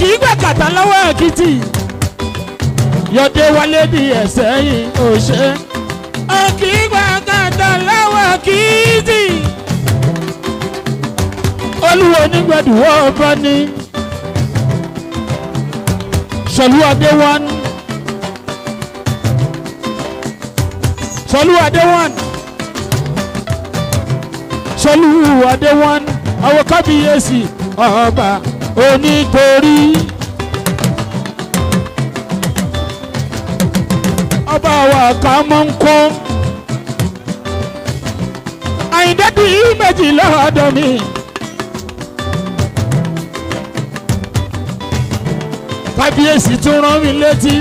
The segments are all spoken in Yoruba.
kì í gbà kàtà lọ́wọ́ Èkìtì yọdé wálé di ẹsẹ̀ yìí ò ṣe ó kì í gbà kàtà lọ́wọ́ Èkìtì olúwo Onígbẹ̀dù ọba ní Ṣọlú Adéwọ̀n Ṣọlú Adéwọ̀n Ṣọlú Adéwọ̀n àwọn kábíyèsí ọba onítorí ọba wa ká mọ́ ń kọ́ àyíndẹ́bí méjì lọ́dọ̀ mi kábíyèsí tún rán mi létí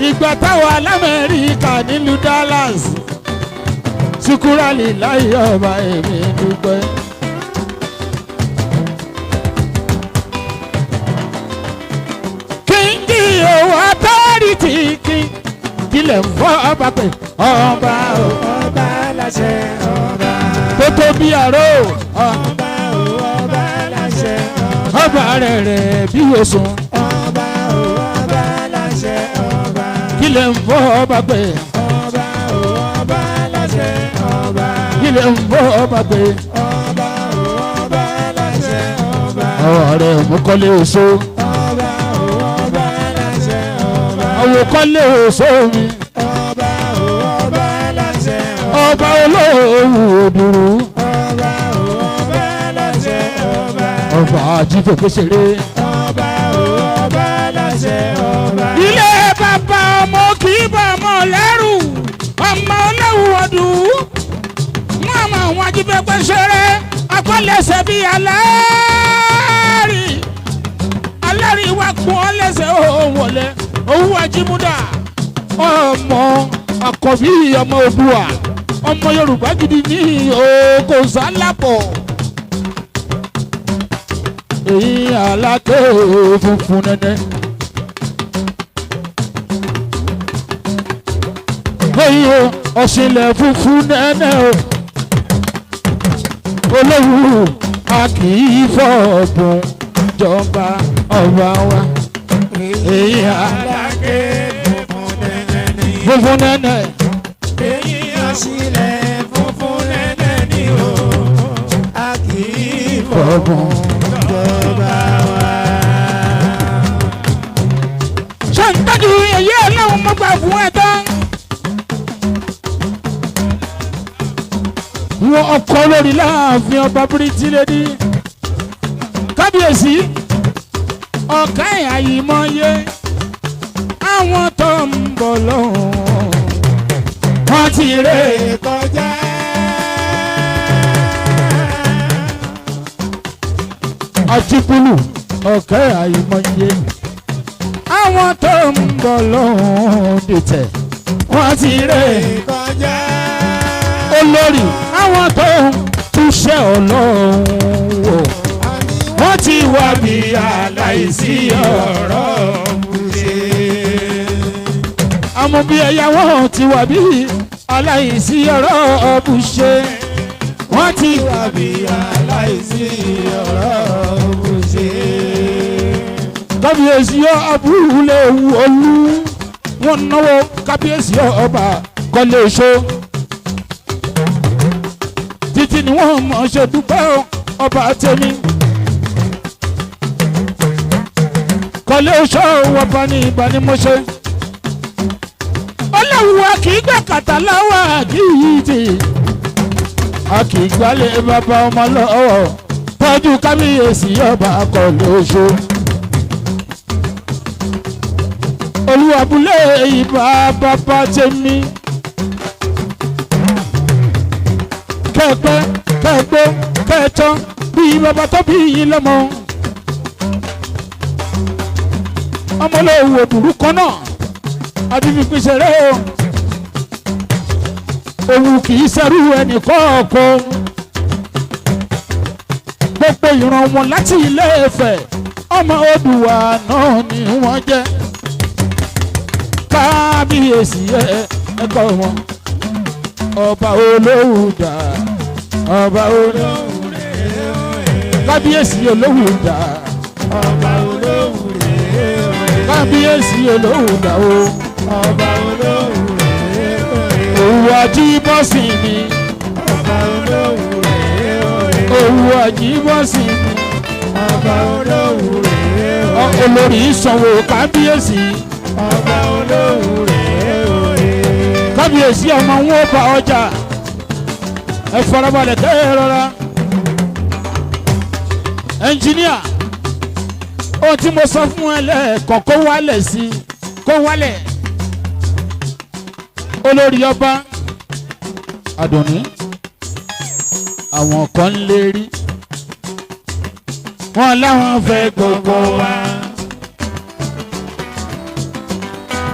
ìgbà táwọn alámẹ́ríkà nílùú Dallas ṣùkúrálì láyé ọba èmi dúpẹ́. kíngì owó àtọ́rìtì kílẹ̀ ń fọ́ ọba pé ọba ò ọba láṣẹ ọba. tó tó bí àrò ọba ò ọba láṣẹ ọba. ọba rẹ̀ rẹ̀ bí òsùn ọba ò ọba láṣẹ ọba. kílẹ̀ ń fọ́ ọba pé ọba ò ọba láṣẹ ọba. kílẹ̀ ń fọ́ ọba pé ọba ò ọba láṣẹ ọba. ọ̀rọ̀ rẹ̀ mú kọ́lé oṣó ọba ò ọba láṣẹ ọba. àwọn kọ́lé oṣó mi ọba ò ọba láṣẹ ọba. ọba olóòwò òdùrú ọba ò ọba láṣẹ ọba. ọba àjífẹ́ ṣeré. ọba ò ọba láṣẹ ọba. ilé bàbá ọmọ kì í bá ọmọ lẹ́rù ọmọ olówó ọdún wọn àmọ́ àwọn ajífẹ́ ṣeré akọ́lẹ́sẹ̀ bíi alárí wa kún ọ lẹ́sẹ̀ òun wọlé owó ajímúdà ọmọ àkọ́bí ọmọ Oòduà ọmọ Yorùbá gidi ní oko sálápọ̀ èyí aláké funfun nẹ́nẹ́ èyí ọ̀sìnlẹ̀ funfun nẹ́nẹ́ olówó a kì í fọ̀ọ̀bùn jọba ọba wa èyí aláké funfun nẹ́nẹ́ ni. funfun nẹ́nẹ́ èyí ọ̀sìnlẹ̀ funfun nẹ́nẹ́ ni o. a kì í fọ̀ọ̀bùn. jọba wa. ṣé ń tọ́jú èyí ọlọ́run mọ́gbà fún ẹ tán. wọ́n ọkọ̀ lórí láàfin ọba bíríìtì lédi kábíyèsí ọ̀ká àyìmọ́yé àwọn tó ń bọ̀ lọ́hùn wọ́n ti rè é kọjá. àtìpúlù ọ̀ká àyìmọ́yé àwọn tó ń bọ̀ lọ́hùn dìtẹ̀ wọ́n ti rè é kọjá. olórí àwọn tó ń túṣẹ́ ọlọ́run wò wọ́n ti wá bí aláìsí ọ̀rọ̀ ṣe. àmọ́ bí ẹ̀yà wọn ti wá bí aláìsí ọ̀rọ̀ ọ̀bùṣe wọ́n ti wá bí aláìsí ọ̀rọ̀ ṣe. kábíyèsí abúlé olú wọn náwó kábíyèsí ọba kọ́lé oṣó títí ni wọ́n mọ̀ ṣe dúpẹ́ ọba tèmi kọ́lé oṣó ọba ní ìbánimọ̀ṣe ọlọ́wọ́ kì í gbà kàtà lọ́wọ́ àkìyìtì a kì í gbálẹ̀ bàbá ọmọ lọ́wọ́ tọ́jú kábíyèsí ọba kọ́lé oṣó olúwàbúlé ìbá bàbá tèmi kẹ́ẹ̀pẹ́ kẹ́ẹ̀gbó kẹ́ẹ̀tọ́ bí bàbá tó bí yín lọ́mọ ọmọlẹ́wò òdùrú kan náà adífipín ṣeré o òun kì í ṣerú ẹnì kọ̀ọ̀kan gbogbo ìran wọn láti Ilé Ifẹ̀ ọmọ Oòduà náà ni wọ́n jẹ́ kábíyèsí ẹ̀kọ́ wọn ọba Olówùdà ọba Olówùdà kábíyèsí Olówùdà ọba Olówùdà. kábíyèsí olóhùdà o. ọba olóhùn rèé òye. òwú ajíbọ́sìn mi. ọba olóhùn rèé òye. òwú ajíbọ́sìn mi. ọba olóhùn rèé òye. olórí sanwó kábíyèsí. ọba olóhùn rèé òye. kábíyèsí ọmọ wọn bá ọjà ẹ farabalẹ̀ kẹ́ ẹ rọra. ẹnjìníà ohun tí mo sọ fún ẹ lẹ́ẹ̀kan kó wálẹ̀ sí kó wálẹ̀. olórí ọba Àdùnní àwọn kan ń lérí wọn láwọn fẹ́ gbogbo wa.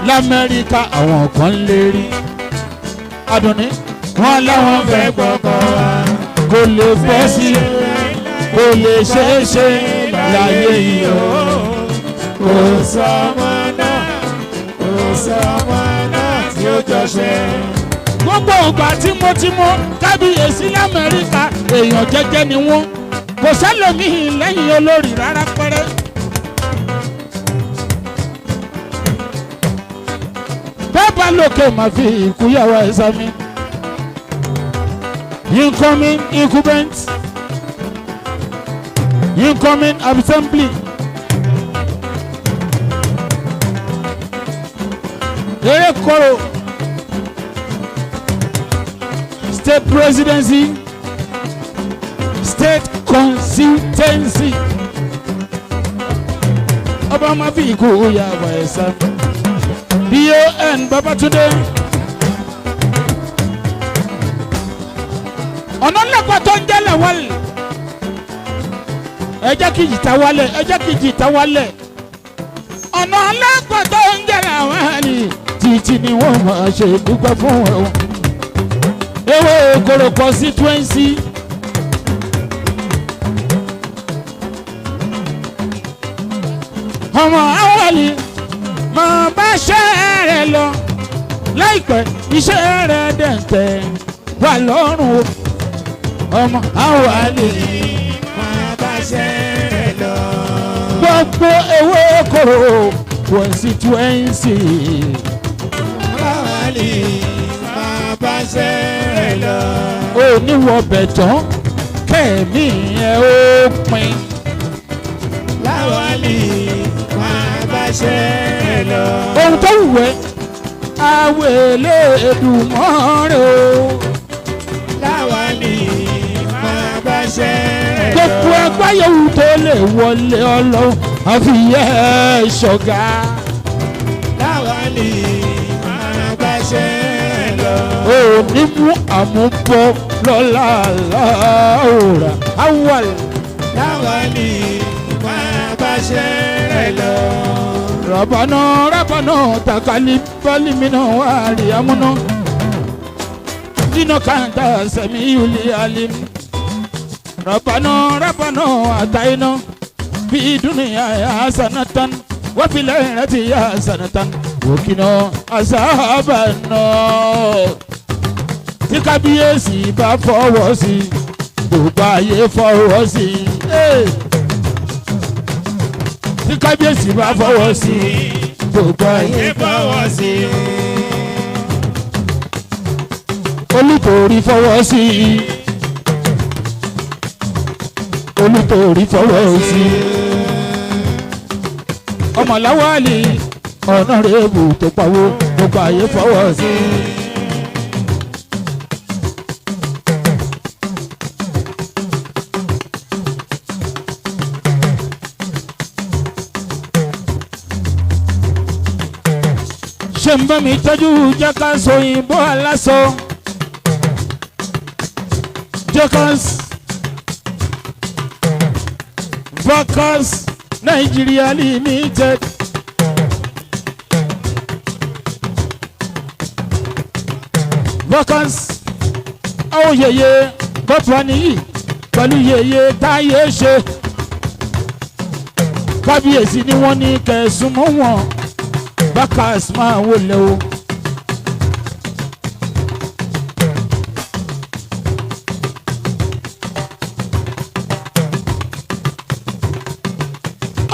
l'Amẹ́ríkà àwọn kan ń lérí Àdùnní wọn láwọn fẹ́ gbogbo wa. kò lè bọ́ sí kò lè ṣeé ṣe láyé yìí o. kò sọmọ náà kò sọmọ náà tí ó jọ ṣe. gbogbo ìgbà tímọ́tímọ́ kábíyèsí l'Amẹ́ríkà èèyàn jẹ́jẹ́ ni wọ́n kò sẹ́lòmíì lẹ́yìn olórí rárá pẹ́rẹ́. bẹ́ẹ̀ bá lókè máa fi ìkúyàwó ẹ̀ sami. incoming incumbent incoming assembly. eré koro state presidency state consultancy. ọba máa fi ìkúyàwó ẹ̀ sami. BON Babatunde. ọ̀nà lẹ́kọ̀ọ́ tó ń jẹ́lẹ̀ wálé. ẹ jẹ́ kí jìtá wálẹ̀ ẹ jẹ́ kí jìtá wálẹ̀. ọ̀nà lẹ́kọ̀ọ́ tó ń jẹ́lẹ̀ wálé. títí ni wọ́n máa ṣe dúpẹ́ fún wọn. ewé kòrò constituency. ọmọ awọ́lì máa bá ṣẹ́ rẹ̀ lọ láìpẹ́ iṣẹ́ rẹ̀ dẹ̀ǹtẹ̀ wà lọ́rùn o. ọmọ awọ́lì máa bá ṣẹ́ rẹ̀ lọ. gbogbo ewé kòrò constituency. Láwálì máa bá ṣẹ́ rẹ̀ lọ. oníwọ̀bẹ̀ tán kẹ́mi ẹ̀ ó pin. Láwálì máa bá ṣẹ́ rẹ̀ lọ. ohun tó wù ẹ́ awele Èdùmàrè o. Láwálì máa bá ṣẹ́ rẹ̀ lọ. gbogbo ẹgbẹ́ yòówù tó lè wọlé ọlọ́run àfi yẹ ẹ ṣọ̀gá. Láwálì máa bá ṣẹ́ rẹ̀ lọ. òní mú àmúbọ lọ́la láòrà awal. Láwálì máa bá ṣẹ́ rẹ̀ lọ. rabana rabana takali balimina wali amuna dino kanta sami yuli alim. rabana rabana ataina fi dunya hasanatan wa fil akhirati hasanatan wa qina azaban nar. tí kábíyèsí bá fọwọ́ sí gbogbo ayé fọwọ́ sí. tí kábíyèsí bá fọwọ́ sí gbogbo ayé fọwọ́ sí. olùtòrí fọwọ́ sí olùtòrí fọwọ́ sí. ọmọláwálì ọ̀nà rèébù tó pawó gbogbo ayé fọwọ́ sí. ṣe ń bá mi tọ́jú jẹ́ká sóyìnbó aláṣọ jẹ́kás Vacas Nigeria Limited. Vacas àwọn yèyé kọ́pùránì yìí pẹ̀lú yèyé táyé ṣe kábíyèsí ni wọ́n ní kẹ̀sùn mọ́ wọn. Vacas máa wọlé o.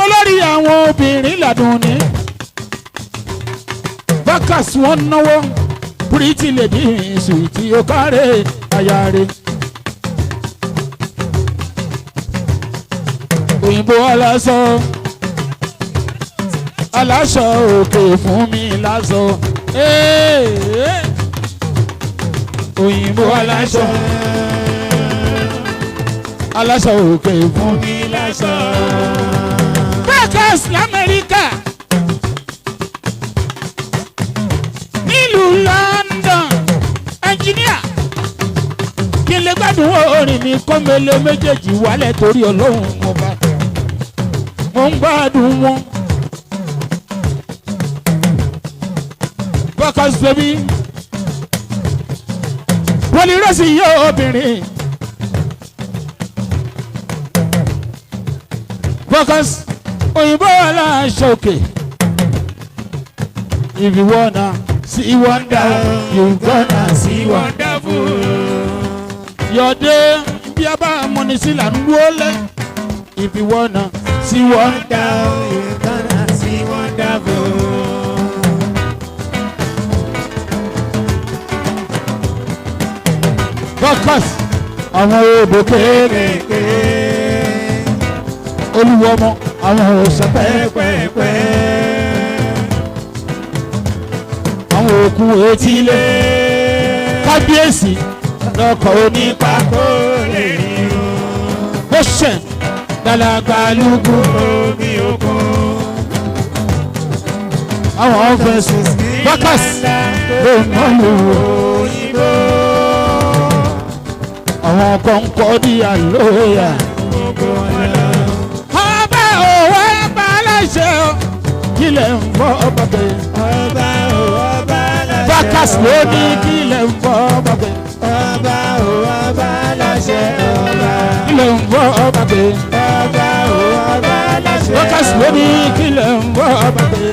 olórí àwọn obìnrin làdùn ní bákàs wọn náwó pretty lady sweetie okare ayare òyìnbó aláṣọ òkè fún mi láṣọ òyìnbó aláṣọ òkè fún mi láṣọ. bákàs lamẹ́ríkà nílùú London ẹnjìníà kí n lè gbádùn orin mi kọ́ mele méjèèjì wálẹ̀ torí ọlọ́run mo ń gbádùn wọn. bákàs baby pọlírọ́sì yóò obìnrin. bákàs òyìnbó aláṣọ òkè. If you wanna see wonder, you gonna see wonderful. Your day, bí a bá mọ̀ni sí là ń wọlé. If you wanna see wonder, you gonna see wonderful. Bákàs àwọn òbò kéékèèké. Olúwọmọ àwọn òòṣà pẹ́ẹ́pẹ́ẹ́pẹ́. Àwọn òkú etílé kábíyèsí lọkọ̀ onípa kó lè rí o. Ó ṣẹ̀ dàlágbà lúgú omi òkun. Àwọn fẹ̀sùn Bákàs ló ná lù òyìnbó. Àwọn kọ̀ǹkọ̀ di àlóyà. Ọba òwò ẹgbẹ́ aláṣẹ o kílẹ̀ ń bọ́ bàbẹ̀. Ọba òwò Bákàs ló ní kílẹ̀ ń bọ́ bàbẹ̀. Ọba òwò aláṣẹ ọba kílẹ̀ ń bọ́ bàbẹ̀. Ọba òwò aláṣẹ Bákàs ló ní kílẹ̀ ń bọ́ bàbẹ̀.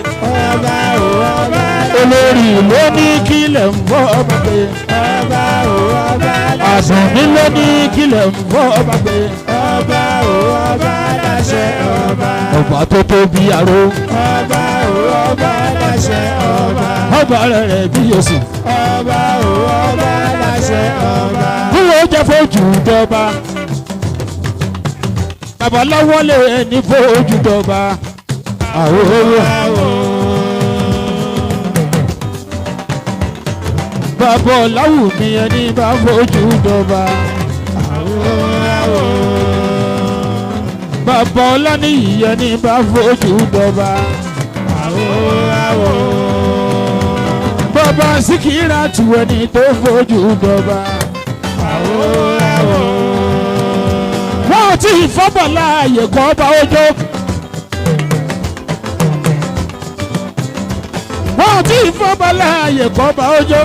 Ọba òwò aláṣẹ olórí ló ní kílẹ̀ ń bọ́ bàbẹ̀. Ọba òwò aláṣẹ àsùnmí ló ní kílẹ̀ ń bọ́ bàbẹ̀. Ọba òwò aláṣẹ ọba tó tóbi àrò. Ọba òwò aláṣẹ ọba rẹ̀ bí Jésù. Ọba òwò aláṣẹ ọba. Kúrò jẹ́ fojú dọba. Babaláwo lè ní fojú dọba. Bàbá ọ̀làwù mi ẹni bá fojú dọba. Bàbá ọ̀làníyì ẹni bá fojú dọba. Bàbá Síkírà tù ẹni tó fojú dọba. Wọ́n ti fọ́bọ̀ láàyè kọ́ bá ojó. Wọ́n ti fọ́bọ̀ láàyè kọ́ bá ojó.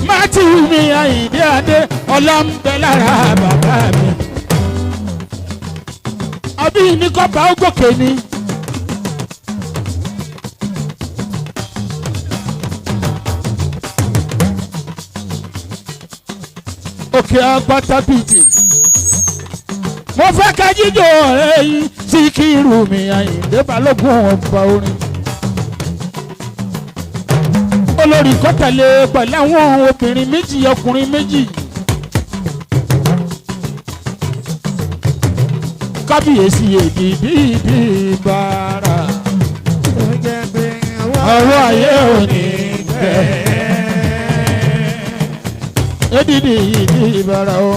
Mátíù mi Àyìndé Adé ọlá ń bẹ lára bàbá mi. Àbí ní kọ́ba ó gòkè ni. Òkè agbátá bìtì. Mo fẹ́ ká jíjọ ọ̀rẹ́ yìí Síkírù mi Àyìndé Balógun ọba orin. Olórí kọ́tàlé pẹ̀lú àwọn obìnrin méjì ọkùnrin méjì. Kábíyèsí èdìdí ìdìbàrà. Ọwọ́ ayé òní bẹ̀. Èdìdí ìdìbàrà o.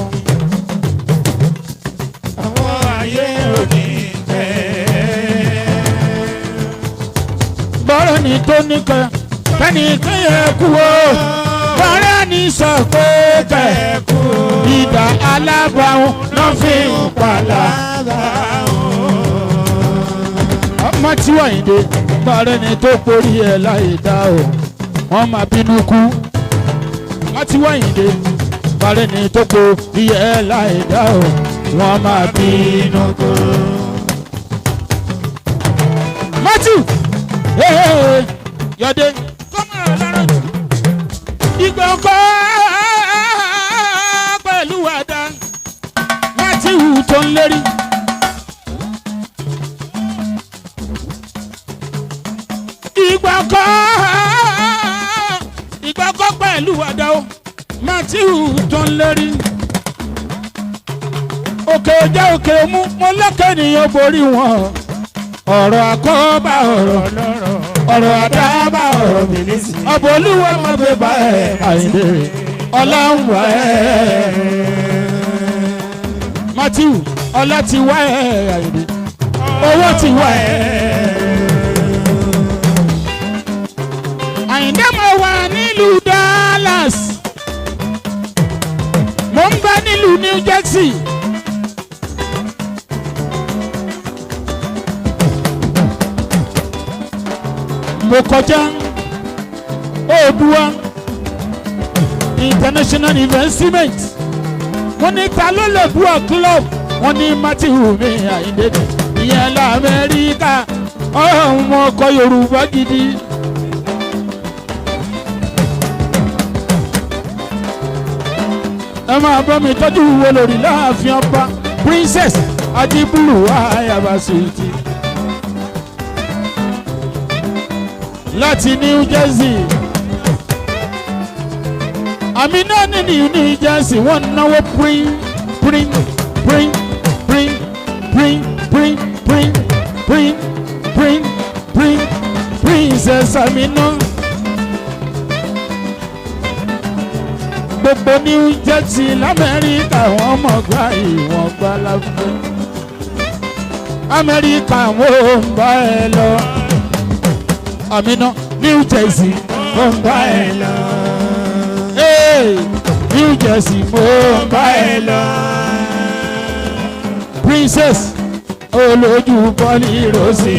Ọwọ́ ayé òní bẹ̀. Bọ́rọ̀ ni tó níkan. Kẹ́ni kéye kú o, bọ́rẹ́ ní sọ pé kẹ́kú ìdá alábàáhùn ló fi ń pàlà. Ọmọ tí Àyìndé bọ́rẹ́ ni tó porí ẹ̀ láì dá o, wọ́n máa bínú kú. Ọmọ tí Àyìndé bọ́rẹ́ ni tó porí ẹ̀ láì dá o, wọ́n máa bínú kú. Mọ́tì yọ̀dé. Ìgbà ọkọ̀ pẹ̀lú àdá láti hù tó ń lérí. Ìgbà ọkọ̀ Matthew tó ń lérí òkè jẹ́ òkè mú mo lọ́kẹ́ nìyẹn borí wọn ọ̀rọ̀ àkọ́bá ọ̀rọ̀ àdábà ọ̀rọ̀ bìlísì ọ̀bọ̀ olúwa máa gbé bá ẹ̀ Àyìndé ọlá ń wá ẹ̀ Matthew ọlá ti wá ẹ̀ Àyìndé owó ti wá ẹ̀ Àyìndé mo wà nílùú Dallas mo ń bá nílùú New Jersey. Mo kọjá Oòduà international investment wọ́n ní ta ló lè bu club wọ́n ní Matthew mi Àyìndé ìyẹn l'Amẹ́ríkà ọmọ ọkọ Yorùbá gidi. ẹ máa bọ́ mi tọ́jú wo lórí láàfin ọba Princess Adibulu Ayaba Sweety láti New Jersey àmì náà ní New Jersey wọ́n náwó Princess Amina gbogbo New Jersey l'Amẹ́ríkà wọ́n mọ̀ gbá ìwọ̀n gbá láfẹ́ Amẹ́ríkà wọ́n ń bá ẹ lọ. Amina New Jersey mo ń bá ẹ lọ. New Jersey mo ń bá ẹ lọ. Princess olójú bọ́ọ̀lì Rosi.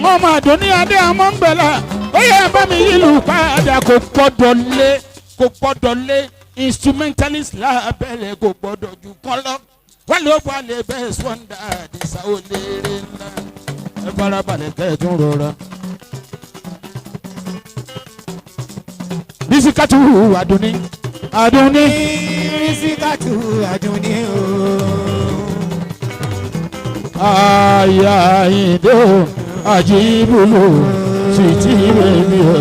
mo máa dùn ní adé àmọ́ ń bẹ̀là ó yẹ bá mi yílù padà kò gbọ́dọ̀ lé instrumentalist lábẹ́lẹ̀ kò gbọ́dọ̀ jù kán lọ. wọ́n ló bọ́ lè bẹ́ẹ̀ sọ́ndà Àdìsá ó lérè ńlá. ẹ farabalẹ̀ kẹ́ ẹ tún rọra. Bisikatu Adunni Bisikatu Adunni o. Aya Àyìndé Àjíbùlù Sweety baby o.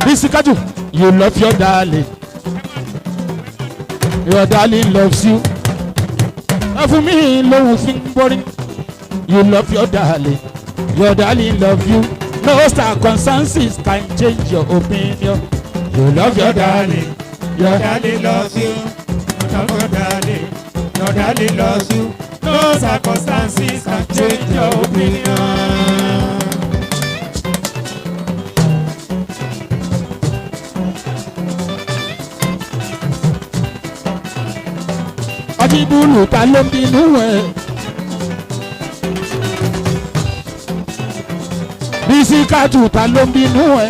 Bisikatu, you love your darling. Your darling loves you. For me, love boring. You love your darling. Your darling loves you. No circumstances can change your opinion. You love your darling. Your darling loves you. Love your darling. Your darling loves you. No circumstances can change your opinion. Àjíbùlù ta ló ń bínú ẹ̀. Bisikatu ta ló ń bínú ẹ̀.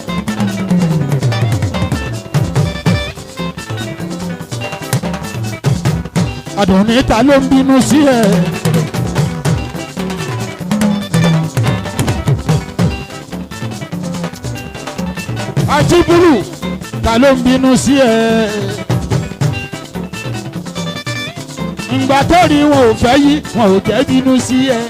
Àdùnní ta ló ń bínú sí ẹ̀. Àjíbùlù ta ló ń bínú sí ẹ̀. Ìgbà tó rí wọn ò fẹ́ yí wọn ò jẹ́ bínú sí ẹ.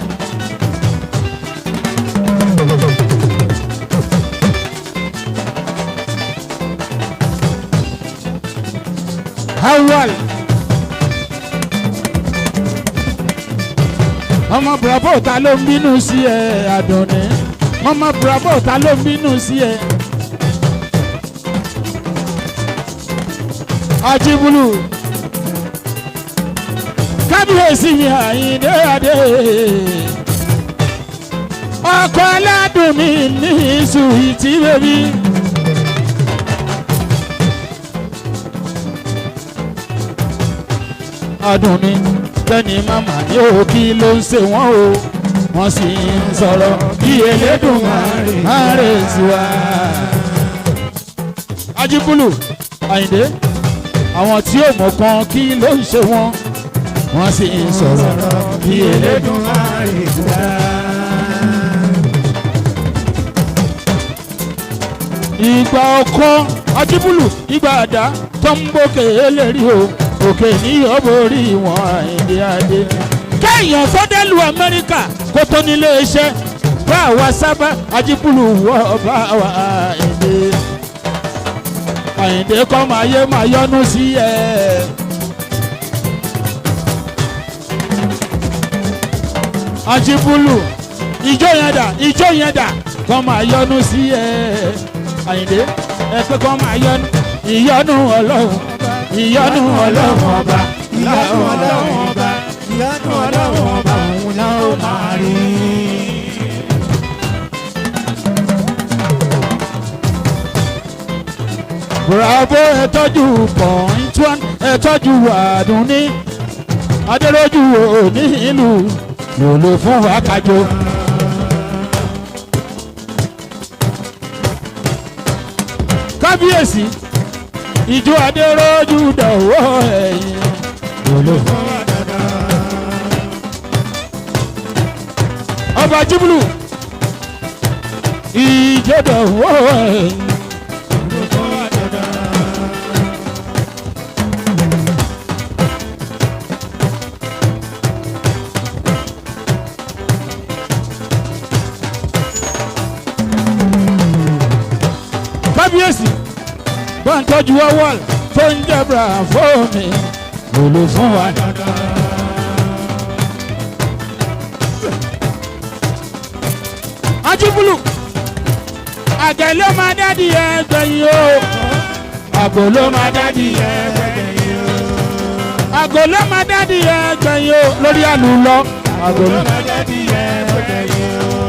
Awal ọmọ Bravo ta ló ń bínú sí ẹ Àdùnní ọmọ Bravo ta ló ń bínú sí ẹ. Àjíbùlù kábíyèsí mi Àyìndé adé ọkọ aládùn mi ní Sweety baby. Àdùnní tẹ́ni màmá ní òkì ló ń ṣe wọ́n o wọ́n sì ń sọ̀rọ̀ bí Elédùmarè sí wa. Àjíbùlù Àyìndé àwọn tí ò mọ̀ kan kí ló ń ṣe wọ́n wọ́n sì ń sọ̀rọ̀ bí Elédùmarè sí wa. Ìgbà ọkọ Àjíbùlù ìgbà àdá tó ń bókè eléri o òkè ní ọ̀bọ̀rí wọn Àyìndé adé. Kéèyàn tó dé lu Amẹ́ríkà kó tó nílé iṣẹ́ bá wa sábà ajíbúlù wọ bá wa èdè àyìndé kọ́ máa yé máa yọnu sí ẹ. ajíbúlù ìjó yẹn dà kọ́ máa yọnu sí ẹ. àyìndé ẹ pé kọ́ máa yọnu ìyọnu ọlọ́run ìyọnu ọlọ́run ọba ìyanu ọlọ́run ọba ìyanu ọlọ́run ọba òun náà ó máa rí. bravo ẹ tọ́jú point one ẹ tọ́jú àdúní adéròjú òní ìlú lòlò fún wákàjọ. kábíyèsí ìjọ adéròjú dọ̀wọ́ ẹ̀yìn lòlò fún wákàjọ. ọba júbùlù ìjọ dọ̀wọ́ ẹ̀yìn. kábíyèsí bá ń tọ́jú ọwọ́ tó ń jẹ́bra fún mi lòlò fún wa dandan. ajíbúlù àgẹ̀ ló máa dádì ẹgbẹ̀yìn o àgò ló máa dádì ẹgbẹ̀yìn o àgò ló máa dádì ẹgbẹ̀yìn o lórí àlùlọ àgò ló máa dádì ẹgbẹ̀yìn o.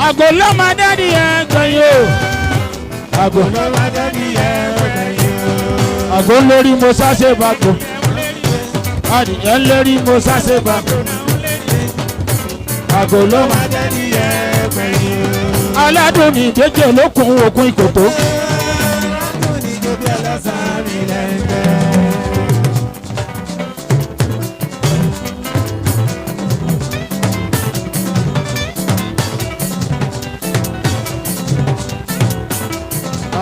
àgò ló máa dádì ẹgbẹ̀yìn o àgò ló máa dádì ẹgbẹ̀yìn o. àgò lórí mo sáṣe bàgò adìyẹ lórí mo sáṣe bàgò àgò ló máa dádì ẹgbẹ̀yìn o. aládùn ní ìdíje lókun òkun ìkòtó. aládùn ní ìjọba ẹlẹ́sàn-án ilẹ̀ ẹgbẹ́.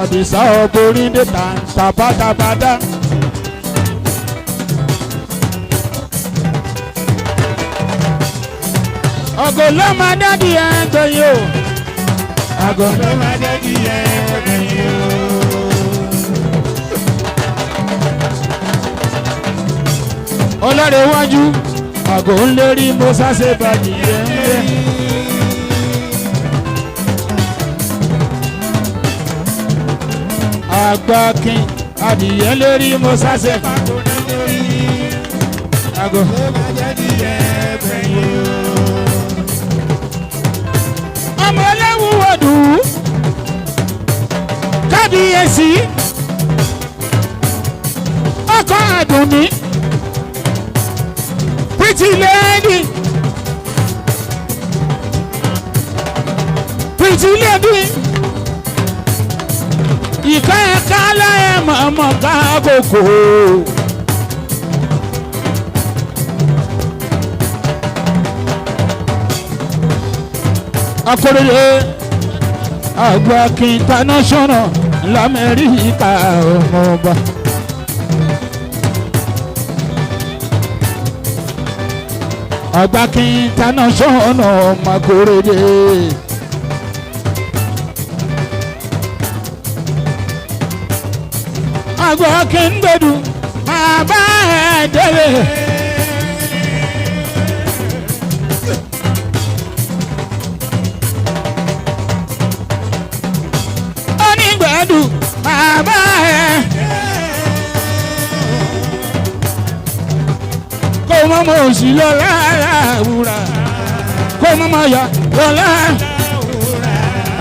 Àdìsá ọkùnrin dé tàǹtà pátápátá. àgò ló máa dádì ẹgbẹ̀yìn o. àgò ló máa dádì ẹgbẹ̀yìn o. ọlọ́rẹ̀ iwájú àgò ń lérí mo sáṣe bàjì ẹ̀ ń bẹ́. àgbàkin adìyẹ lérí mo sáṣẹ. àgò ló máa dádì ẹgbẹ̀yìn o. ọmọ ẹlẹ́wù wọ̀dù kábíyèsí ọkọ àdùnní pretty lady ìka ẹ̀ka láyé mọ̀ọ́mọ̀ ká kókó. akóredé àgbàkin international lamẹ́ríkà ọmọọba. àgbàkin international ọmọ akóredé. àgbàkin gbẹdù bàbá ẹ̀ délé. Onigbedu bàbá ẹ̀ kó mọ́mọ́ òsì lọ láàrúra kó mọ́mọ́ yà lọ láàrúra.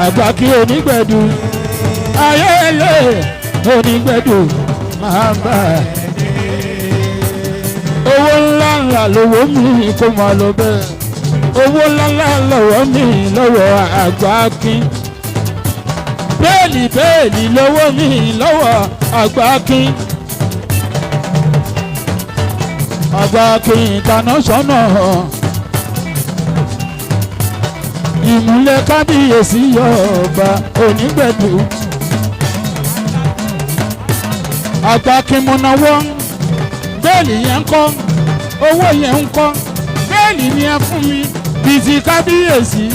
àgbàkin Onigbedu ayẹlẹ Onigbedu bàbá ẹ̀ owó ńlá ńlá lọ́wọ́ mi kó máa lọ bẹ́ẹ̀ owó ńlá ńlá lọ́wọ́ mi lọ́wọ́ àgbàkin. bẹ́ẹ̀lì lọ́wọ́ mi lọ́wọ́ àgbàkin. àgbàkin international ìmúlẹ̀ kábíyèsí ọba Onigbedu. àgbàkin múnáwọ́ bẹ́ẹ̀lì yẹn ń kọ́ owó yẹn ń kọ́ bíbélì ni ẹ fún mi bíi ti kábíyèsí.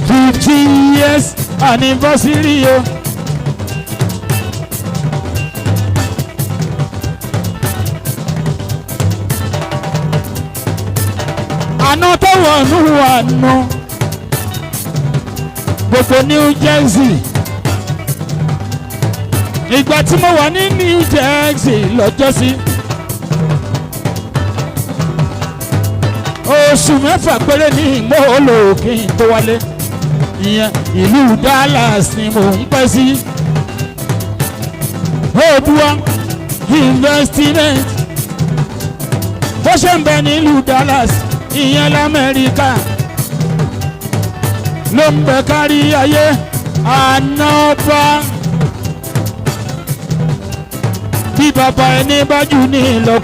50 years anniversary o. àná tó wọnú àná gbogbo New Jersey ìgbà tí mo wà ní New Jersey lọ́jọ́sí oṣù mẹ́fà péré ní ìmọ̀ọ́lòkè tó wálé ìyẹn ìlú Dallas ni mò ń pẹ́ sí Oòduà investment bó ṣe ń bẹ nílùú Dallas ìyẹn l'Amẹ́ríkà ló ń bẹ kárí ayé ànábà bí bàbá ẹni bá jù ní ìlọ.